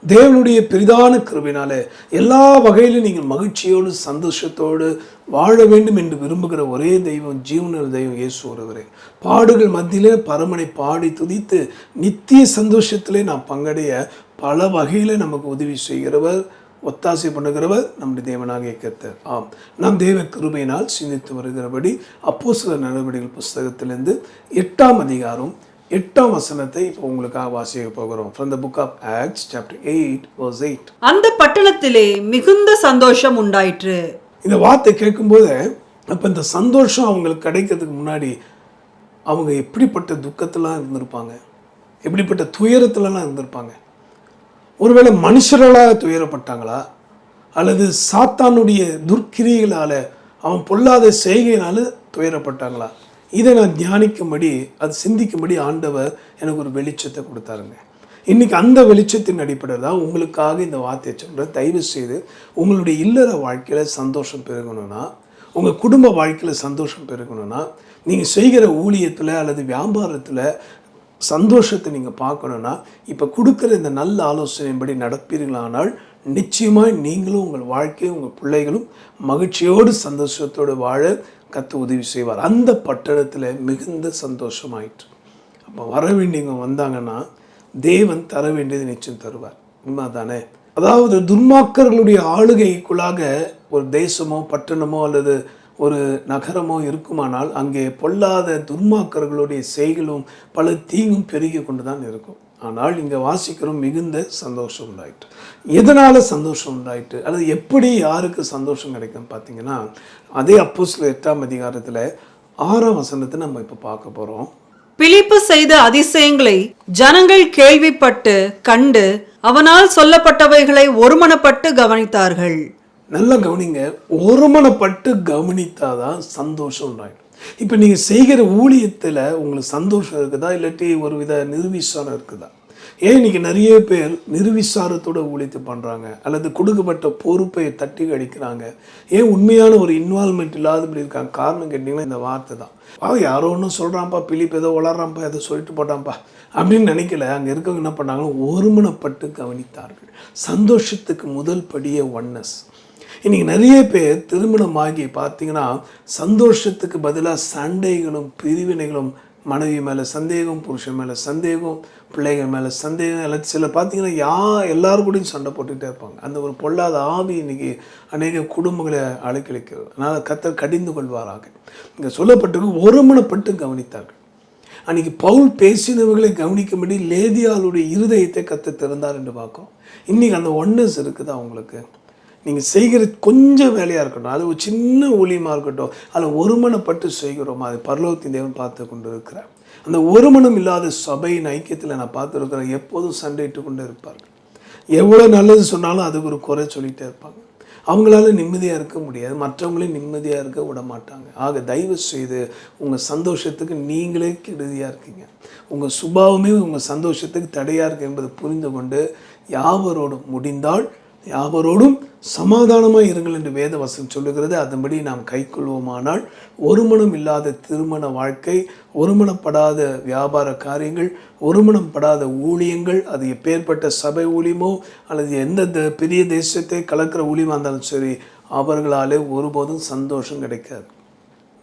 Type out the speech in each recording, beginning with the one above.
தேவனுடைய பெரிதான கிருபையினாலே எல்லா வகையிலும் நீங்கள் மகிழ்ச்சியோடு சந்தோஷத்தோடு வாழ வேண்டும் என்று விரும்புகிற ஒரே தெய்வம், ஜீவனுள்ள தெய்வம் இயேசு ஒருவரே. பாடுகள் மத்தியிலே பரமனை பாடி துதித்து நித்திய சந்தோஷத்திலே நாம் பங்கடைய பல வகையில் நமக்கு உதவி செய்கிறவர், ஒத்தாசை பண்ணுகிறவர் நம்முடைய தேவனாகிய கர்த்தர். ஆம், நாம் தேவ கிருபையினால் சிந்தித்து வருகிறபடி அப்போஸ்தலர் நடவடிக்கைகள் புஸ்தகத்திலிருந்து 8ஆம் அதிகாரம் 8ஆம் வசனத்தை இப்போ உங்களுக்காக வாசிக்க போகிறோம். From the book of Acts chapter 8 verse 8. அந்த பட்டணத்திலே மிகுந்த சந்தோஷம் உண்டாயிற்று. இந்த வார்த்தை கேட்கும்போது அப்போ இந்த சந்தோஷம் அவங்களுக்கு கிடைக்கிறதுக்கு முன்னாடி அவங்க எப்படிப்பட்ட துக்கத்திலாம் இருந்திருப்பாங்க, எப்படிப்பட்ட துயரத்துலலாம் இருந்திருப்பாங்க. ஒருவேளை மனுஷர்களாக துயரப்பட்டாங்களா, அல்லது சாத்தானுடைய துர்க்கிரியைகளால் அவன் பொல்லாத செய்கையினால துயரப்பட்டாங்களா? இதை நான் தியானிக்கும்படி, அது சிந்திக்கும்படி ஆண்டவர் எனக்கு ஒரு வெளிச்சத்தை கொடுத்தாருங்க. இன்றைக்கி அந்த வெளிச்சத்தின் அடிப்படையில் தான் உங்களுக்காக இந்த வார்த்தையை சொல்கிறேன். தயவு செய்து உங்களுடைய இல்லற வாழ்க்கையில் சந்தோஷம் பெருகணும்னா, உங்கள் குடும்ப வாழ்க்கையில் சந்தோஷம் பெருகணும்னா, நீங்கள் செய்கிற ஊழியத்தில் அல்லது வியாபாரத்தில் சந்தோஷத்தை நீங்கள் பார்க்கணுன்னா, இப்போ கொடுக்குற இந்த நல்ல ஆலோசனையின்படி நடப்பீர்களானால் நிச்சயமாக நீங்களும் உங்கள் வாழ்க்கையும் உங்கள் பிள்ளைகளும் மகிழ்ச்சியோடு சந்தோஷத்தோடு வாழ கர்த்தர் உதவி செய்வார். அந்த பட்டணத்தில் மிகுந்த சந்தோஷமாயிற்று. அப்போ வர வேண்டியவங்க வந்தாங்கன்னா தேவன் தர வேண்டியது நிச்சயம் தருவார். உண்மை தானே? அதாவது துன்மார்க்கர்களுடைய ஆளுகைக்குள்ளாக ஒரு தேசமோ பட்டணமோ அல்லது ஒரு நகரமோ இருக்குமானால் அங்கே பொல்லாத துன்மார்க்கர்களுடைய செய்களும் பல தீங்கும் பெருகி கொண்டு தான் இருக்கும். ஆனால் இங்கே வாசிக்கிறோம் மிகுந்த சந்தோஷம் உண்டாயிட்டு. எதனால் சந்தோஷம் உண்டாயிட்டு அல்லது எப்படி யாருக்கு சந்தோஷம் கிடைக்கும் பார்த்தீங்கன்னா, அதே அப்போஸ்தலர் 8ஆம் அதிகாரத்தில் 6ஆம் வசனத்தை நம்ம இப்போ பார்க்க போகிறோம். பிலிப்பு செய்த அதிசயங்களை ஜனங்கள் கேள்விப்பட்டு கண்டு அவனால் சொல்லப்பட்டவைகளை ஒருமனப்பட்டு கவனித்தார்கள். நல்லா கவனிங்க, ஒருமனப்பட்டு கவனித்தாதான் சந்தோஷம் உண்டாயிடும். இப்போ நீங்கள் செய்கிற ஊழியத்தில் உங்களுக்கு சந்தோஷம் இருக்குதா, இல்லாட்டி ஒரு வித நிர்விசாரம் இருக்குதா? ஏன் இன்றைக்கி நிறைய பேர் நிர்விசாரத்தோட ஊழியத்தை பண்ணுறாங்க, அல்லது கொடுக்கப்பட்ட பொறுப்பை தட்டி கழிக்கிறாங்க. ஏன் உண்மையான ஒரு இன்வால்மெண்ட் இல்லாதபடி இருக்காங்க? காரணம் கேட்டிங்கன்னா இந்த வார்த்தை தான். யாரோ ஒன்றும் சொல்கிறான்ப்பா, பிலிப்பு ஏதோ வளர்றான்ப்பா, ஏதோ சொல்லிட்டு போட்டான்ப்பா அப்படின்னு நினைக்கல. அங்கே இருக்கவங்க என்ன பண்ணாங்கன்னா ஒருமனப்பட்டு கவனித்தார்கள். சந்தோஷத்துக்கு முதல் படியே ஒன்னஸ். இன்றைக்கி நிறைய பேர் திருமணமாகி பார்த்தீங்கன்னா சந்தோஷத்துக்கு பதிலாக சண்டைகளும் பிரிவினைகளும், மனைவி மேலே சந்தேகம், புருஷன் மேலே சந்தேகம், பிள்ளைகள் மேலே சந்தேகம், எல்லாம் சில பார்த்தீங்கன்னா எல்லாரும் கூடயும் சண்டை போட்டுக்கிட்டே இருப்பாங்க. அந்த ஒரு பொல்லாத ஆவி இன்றைக்கி அநேக குடும்பங்களை அலைக்கழிக்கிறது. அதனால் கர்த்தர் கடிந்து கொள்வாராக. இங்கே சொல்லப்பட்டு ஒருமனப்பட்டு கவனித்தார்கள். அன்றைக்கி பவுல் பேசினவர்களை கவனிக்கும்படி லேதியாளுடைய இருதயத்தை கர்த்தர் திறந்தார் என்று பார்க்குறோம். இன்றைக்கி அந்த ஒன்னஸ் இருக்குது அவங்களுக்கு. நீங்கள் செய்கிற கொஞ்சம் வேலையாக இருக்கட்டும், அது ஒரு சின்ன ஊழியமாக இருக்கட்டும், அதில் ஒருமனப்பட்டு செய்கிறோம், அது பரலோகத்தின் தேவன் பார்த்து கொண்டு இருக்கிறார். அந்த ஒருமனம் இல்லாத சபையின் ஐக்கியத்தில் நான் பார்த்துருக்கிறேன். எப்போதும் சண்டையிட்டு கொண்டு இருப்பார்கள். எவ்வளோ நல்லது சொன்னாலும் அதுக்கு ஒரு குறை சொல்லிகிட்டே இருப்பாங்க. அவங்களால நிம்மதியாக இருக்க முடியாது, மற்றவங்களையும் நிம்மதியாக இருக்க விட மாட்டாங்க. ஆக தயவு செய்து உங்கள் சந்தோஷத்துக்கு நீங்களே கெடுதியாக இருக்கீங்க. உங்கள் சுபாவமே உங்கள் சந்தோஷத்துக்கு தடையாக இருக்குது என்பதை புரிந்து கொண்டு யாவரோடும் முடிந்தால் யாவரோடும் சமாதானமாக இருங்கள் என்று வேத வசனம் சொல்லுகிறது. அதன்படி நாம் கைக்கொள்வோமானால் ஒருமனம் இல்லாத திருமண வாழ்க்கை, ஒருமனப்படாத வியாபார காரியங்கள், ஒருமனப்படாத ஊழியங்கள், அது எப்பேற்பட்ட சபை ஊழியமோ அல்லது எந்த பெரிய தேசத்தை கலக்கிற ஊழியமாக இருந்தாலும் சரி, அவர்களாலே ஒருபோதும் சந்தோஷம் கிடைக்காது.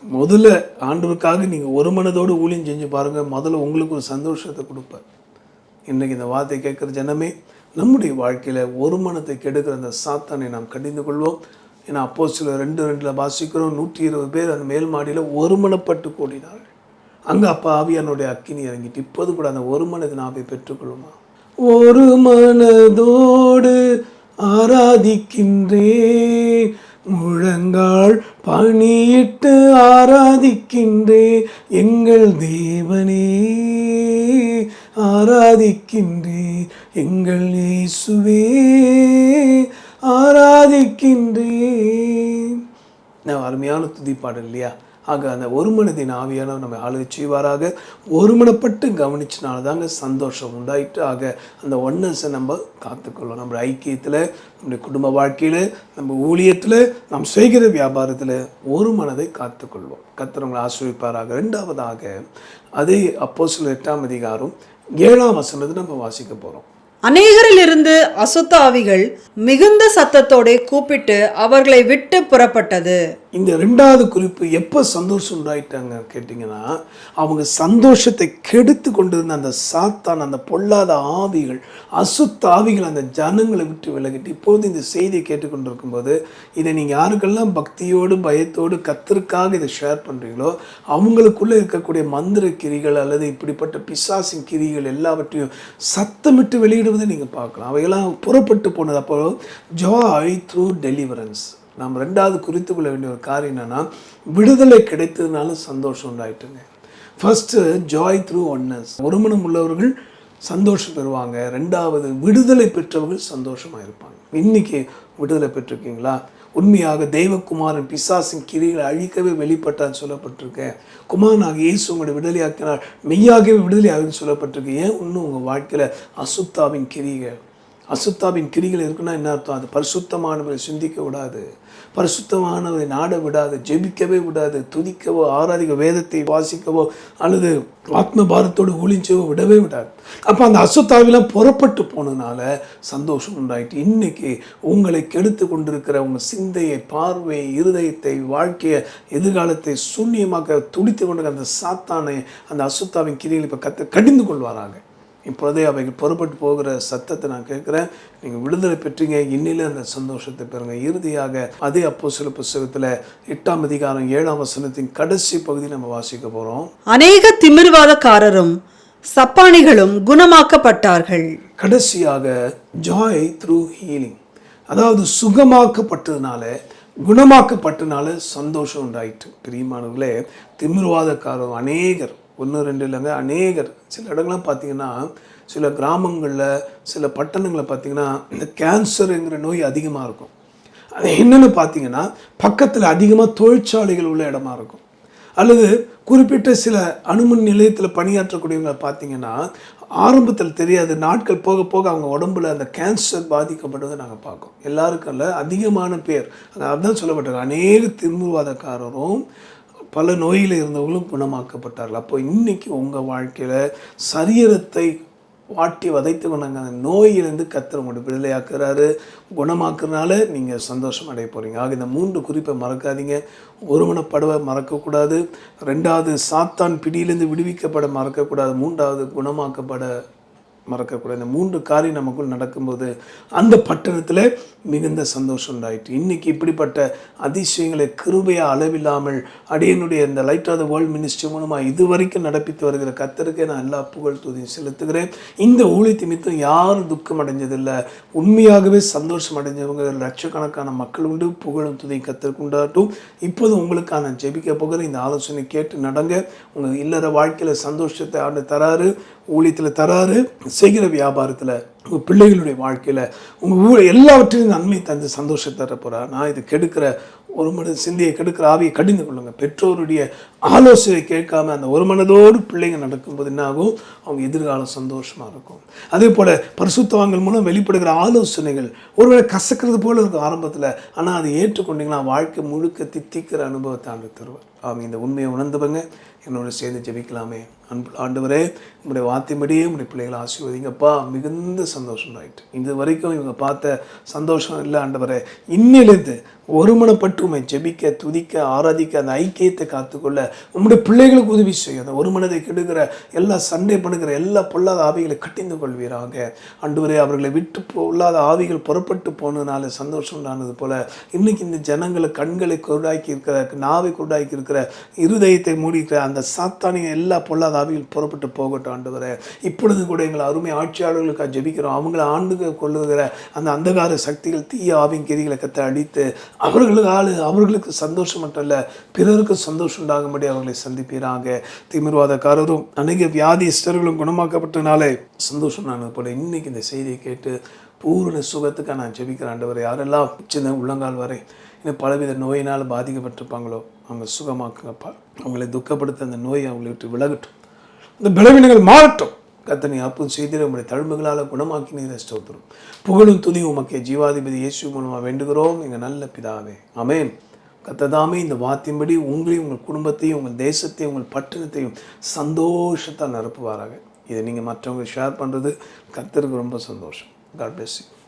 முதல்ல ஆண்டவருக்காக நீங்கள் ஒரு மனதோடு ஊழியம் செஞ்சு பாருங்கள். முதல்ல உங்களுக்கு ஒரு சந்தோஷத்தை கொடுப்பார். இன்றைக்கி இந்த வார்த்தை கேட்குற ஜனமே, நம்முடைய வாழ்க்கையில் ஒரு மனத்தை கெடுக்கிற அந்த சாத்தானை நாம் கடிந்து கொள்வோம். ஏன்னா அப்போஸ்தலர் 2:2 வாசிக்கிறோம், 120 பேர் அந்த மேல் மாடியில் ஒருமனப்பட்டு கூடினார்கள். அங்கே அப்போ ஆவியானுடைய அக்கினி இறங்கிட்டு இப்போது கூட அந்த ஒரு மனதை நாம் பெற்றுக்கொள்ளுமா? ஒரு மனதோடு ஆராதிக்கின்றேன், முழங்கால் பணியிட்டு ஆராதிக்கின்றேன், எங்கள் தேவனே ஆராதிக்கின்றேன், எங்கள் இயேசுவே ஆராதிக்கின்றேன். அருமையான துதிப்பாடல் இல்லையா? ஆக அந்த ஒரு மனதின் ஆவியான நம்ம ஆளுகை செய்வாராக. ஒருமனப்பட்டு கவனிச்சனால்தாங்க சந்தோஷம் உண்டாயிட்டு. ஆக அந்த ஒன்னஸை நம்ம காத்துக்கொள்ளும். நம்ம ஐக்கியத்தில், நம்முடைய குடும்ப வாழ்க்கையில், நம்ம ஊழியத்தில், நாம் செய்கிற வியாபாரத்தில் ஒரு மனதை காத்துக்கொள்வோம். கர்த்தர் உங்களை ஆசீர்வதிப்பாராக. ரெண்டாவதாக அதே அப்போஸ்தலர் 8ஆம் அதிகாரம் 7ஆம் வசனத்தை நம்ம வாசிக்க போகிறோம். அநேகரிலிருந்து அசுத்த ஆவிகள் மிகுந்த சத்தத்தோட கூப்பிட்டு அவர்களை விட்டு புறப்பட்டது. இந்த ரெண்டாவது குறிப்பு எப்போ சந்தோஷம் உண்டாயிட்டாங்க கேட்டிங்கன்னா, அவங்க சந்தோஷத்தை கெடுத்து கொண்டிருந்த அந்த சாத்தான், அந்த பொல்லாத ஆவிகள், அசுத்த ஆவிகள் அந்த ஜனங்களை விட்டு விலகிட்டு, இப்போது இந்த செய்தியை கேட்டுக்கொண்டிருக்கும் போது இதை நீங்கள் யாருக்கெல்லாம் பக்தியோடு பயத்தோடு கர்த்தருக்காக இதை ஷேர் பண்ணுறீங்களோ அவங்களுக்குள்ளே இருக்கக்கூடிய மந்திர கிரிகள் அல்லது இப்படிப்பட்ட பிசாசின் கிரிகள் எல்லாவற்றையும் சத்தமிட்டு வெளியிடுவதை நீங்கள் பார்க்கலாம். அவையெல்லாம் புறப்பட்டு போனது. அப்போ ஜாய் த்ரூ டெலிவரன்ஸ். நாம் ரெண்டாவது குறித்து கொள்ள வேண்டிய ஒரு காரியம் என்னன்னா, விடுதலை கிடைத்ததுனால சந்தோஷம் உண்டாயிட்டுங்க. First joy through oneness. ஒருமனம் உள்ளவர்கள் சந்தோஷம் பெறுவாங்க. ரெண்டாவது விடுதலை பெற்றவர்கள் சந்தோஷமாக இருப்பாங்க. இன்னைக்கு விடுதலை பெற்றிருக்கீங்களா? உண்மையாக தெய்வகுமாரன் பிசாசின் கிரிகளை அழிக்கவே வெளிப்பட்டான்னு சொல்லப்பட்டிருக்கேன். குமாரனாக இயேசு உங்களை விடுதலையாக்கினார், மெய்யாகவே விடுதலையாகுன்னு சொல்லப்பட்டிருக்கு. ஏன் இன்னும் உங்கள் வாழ்க்கையில் அசுத்தாவின் கிரிகள் இருக்குன்னா என்ன அர்த்தம்? அது பரிசுத்தமானவரை சிந்திக்க விடாது, பரிசுத்தமானவரை நாட விடாது, ஜெபிக்கவே விடாது, துதிக்கவோ ஆராதிக்க வேதத்தை வாசிக்கவோ அல்லது ஆத்ம பாரத்தோடு ஊழிஞ்சவோ விடவே விடாது. அப்போ அந்த அசுத்தாவிலாம் புறப்பட்டு போனதுனால சந்தோஷம் உண்டாயிட்டு. இன்னைக்கு உங்களை கெடுத்து கொண்டிருக்கிற உங்கள் சிந்தையை, பார்வையை, இருதயத்தை, வாழ்க்கையை, எதிர்காலத்தை சூன்யமாக்க துடித்து கொண்டிருக்கிற அந்த சாத்தானை, அந்த அசுத்தாவின் கிரிகளை இப்போ கடிந்து கொள்வாராங்க. இப்போதே அவைகள் புறப்பட்டு போகிற சத்தத்தை நான் கேட்குறேன். நீங்கள் விடுதலை பெற்றீங்க, இன்னில அந்த சந்தோஷத்தை பெறுங்க. இறுதியாக அதே அப்போஸ்தலர் புத்தகத்தில் 8ஆம் அதிகாரம் 7ஆம் வசனத்தின் கடைசி பகுதியில் நம்ம வாசிக்க போகிறோம். அநேக திமிர்வாதக்காரரும் சப்பானிகளும் குணமாக்கப்பட்டார்கள். கடைசியாக ஜாய் த்ரூ ஹீலிங், அதாவது குணமாக்கப்பட்டனால சந்தோஷம் உண்டாயிட்டு. பிரியமானவர்களே, திமிர்வாதக்காரர் அநேகர், 1 2 இல்லைங்க, அநேகர். சில இடங்கள்லாம் பார்த்தீங்கன்னா, சில கிராமங்களில், சில பட்டணங்களில் பார்த்தீங்கன்னா இந்த கேன்சருங்கிற நோய் அதிகமாக இருக்கும். அது என்னென்னு பார்த்தீங்கன்னா, பக்கத்தில் அதிகமாக தொழிற்சாலைகள் உள்ள இடமா இருக்கும். அல்லது குறிப்பிட்ட சில அணுமின் நிலையத்தில் பணியாற்றக்கூடியவங்களை பார்த்தீங்கன்னா, ஆரம்பத்தில் தெரியாது, நாட்கள் போக போக அவங்க உடம்புல அந்த கேன்சர் பாதிக்கப்படுவதை நாங்கள் பார்க்கோம். எல்லாருக்கும் இல்லை, அதிகமான பேர். அதுதான் சொல்லப்பட்டிருக்கு, அநேக திமிர்வாதக்காரரும் பல நோயில் இருந்தவங்களும் குணமாக்கப்பட்டார்கள். அப்போ இன்னைக்கு உங்கள் வாழ்க்கையில் சரீரத்தை வாட்டி வதைத்து கொண்டாங்க அந்த நோயிலிருந்து கர்த்தர் உங்களுடைய விடுதலையாக்குறாரு, குணமாக்குறதுனால நீங்கள் சந்தோஷம் அடைய போகிறீங்க. ஆக இந்த 3 குறிப்பை மறக்காதீங்க. ஒருமனப்படுவ மறக்கக்கூடாது, 2வது சாத்தான் பிடியிலிருந்து விடுவிக்கப்பட மறக்கக்கூடாது, 3வது குணமாக்கப்பட மறக்கக்கூடாது. இந்த 3 காரியம் நமக்குள் நடக்கும்போது அந்த பட்டணத்தில் மிகுந்த சந்தோஷம் உண்டாயிட்டு. இன்றைக்கி இப்படிப்பட்ட அதிசயங்களை கிருபையாக அளவில்லாமல் அடியனுடைய இந்த light of the world ministry மூலமாக இதுவரைக்கும் நடப்பித்து வருகிற கர்த்தருக்கே நான் எல்லா புகழ் துதியும் செலுத்துகிறேன். இந்த ஊழியத்தை மித்தம் யாரும் துக்கம் அடைஞ்சதில்லை, உண்மையாகவே சந்தோஷம் அடைஞ்சவங்க லட்சக்கணக்கான மக்கள் உண்டு. புகழும் துதியும் கர்த்தருக்கு உண்டாகட்டும். இப்போது உங்களுக்கு நான் ஜெபிக்க போகிற இந்த ஆலோசனை கேட்டு நடங்க. உங்கள் இல்லற வாழ்க்கையில் சந்தோஷத்தை ஆண்டு தராரு, ஊழியத்தில் தராரு, செய்கிற வியாபாரத்தில், உங்கள் பிள்ளைகளுடைய வாழ்க்கையில், உங்கள் எல்லாவற்றையும் நன்மை தந்து சந்தோஷத்தை தர போகிறார். நான் இது கெடுக்கிற ஒரு மனது சிந்தையை கெடுக்கிற ஆவியை கடிந்து கொள்ளுங்கள். பெற்றோருடைய ஆலோசனை கேட்காம அந்த ஒரு மனதோடு பிள்ளைங்க நடக்கும்போது என்ன ஆகும்? அவங்க எதிர்காலம் சந்தோஷமாக இருக்கும். அதே போல் பரிசுத்தவான்கள் மூலம் வெளிப்படுகிற ஆலோசனைகள் ஒருவேளை கசக்கிறது போல இருக்கும் ஆரம்பத்தில், ஆனால் அதை ஏற்றுக்கொண்டீங்கன்னா வாழ்க்கை முழுக்க தித்திக்கிற அனுபவத்தை ஆண்டு தருவார். அவங்க இந்த உண்மையை உணர்ந்துவங்க. என்னோட சேர்ந்து ஜெபிக்கலாமே. அன்பு ஆண்டவரே, உங்களுடைய வார்த்தைப்படியே உங்களுடைய பிள்ளைகளை ஆசீர்வதிங்கப்பா. மிகுந்த சந்தோஷம் ஆயிட்டு. இது வரைக்கும் இவங்க பார்த்த சந்தோஷம் இல்லை ஆண்டவரே. இன்னிலிருந்து ஒருமனப்பட்டு உண்மை ஜெபிக்க, துதிக்க, ஆராதிக்க, அந்த ஐக்கியத்தை காத்துக்கொள்ள உங்களுடைய பிள்ளைகளுக்கு உதவி செய்யும். அந்த ஒரு மனதை கெடுக்கிற எல்லா சண்டை பண்ணுகிற எல்லா பொல்லாத ஆவிகளை கட்டிந்து கொள்வீராக ஆண்டவரே. அவர்களை விட்டு பொல்லாத ஆவிகள் புறப்பட்டு போனதுனால சந்தோஷம் உண்டானது போல இன்னைக்கு இந்த ஜனங்களை கண்களை குருடாக்கி இருக்கிற, நாவை குருடாக்கி இருக்கிற, இருதயத்தை மூடிக்கிற அந்த சாத்தானிய எல்லா பொல்லாத ஆவிகள் புறப்பட்டு போகட்டும் ஆண்டவரே. இப்பொழுது கூட எங்களை அருமை ஆட்சியாளர்களுக்காக ஜெபிக்கிறோம். அவங்களை ஆண்டு கொள்ளுகிற அந்த அந்தகார சக்திகள், தீய ஆவின் கிரிகளை கத்தை அடித்து அவர்களுக்கு சந்தோஷம் மட்டும் இல்லை, பிறருக்கு சந்தோஷம் உண்டாகும்படி அவர்களை சந்திப்பீராக. திமிர்வாதக்காரரும் அநேக வியாதிஸ்தர்களும் குணமாக்கப்பட்டனாலே சந்தோஷம் நானது போல இன்னைக்கு இந்த செய்தியை கேட்டு பூரண சுகத்துக்காக நான் ஜெபிக்கிறேன் ஆண்டவர். யாரெல்லாம் சின்ன உள்ளங்கால் வரை இன்னும் பலவித நோயினால் பாதிக்கப்பட்டிருப்பாங்களோ அவங்க சுகமாக்குங்கப்பா. அவங்களை துக்கப்படுத்த அந்த நோயை அவங்களை விட்டு விலகட்டும், இந்த பலவீனங்கள் மாறட்டும். கர்த்தனை அற்புதம் செய்திட உங்களுடைய தழும்புகளால் குணமாக்கி நீரை ஸ்தோத்திரம். புகழும் துதியும் உமக்கே ஜீவாதிபதி இயேசு மூலமாக வேண்டுகிறோம் எங்கள் நல்ல பிதாவே, ஆமென். கர்த்ததாமே இந்த வார்த்தையின்படி உங்களையும், உங்கள் குடும்பத்தையும், உங்கள் தேசத்தையும், உங்கள் பட்டணத்தையும் சந்தோஷத்தால் நிரப்புவாராக. இதை நீங்கள் மற்றவங்க ஷேர் பண்ணுறது கர்த்தருக்கு ரொம்ப சந்தோஷம். God bless you.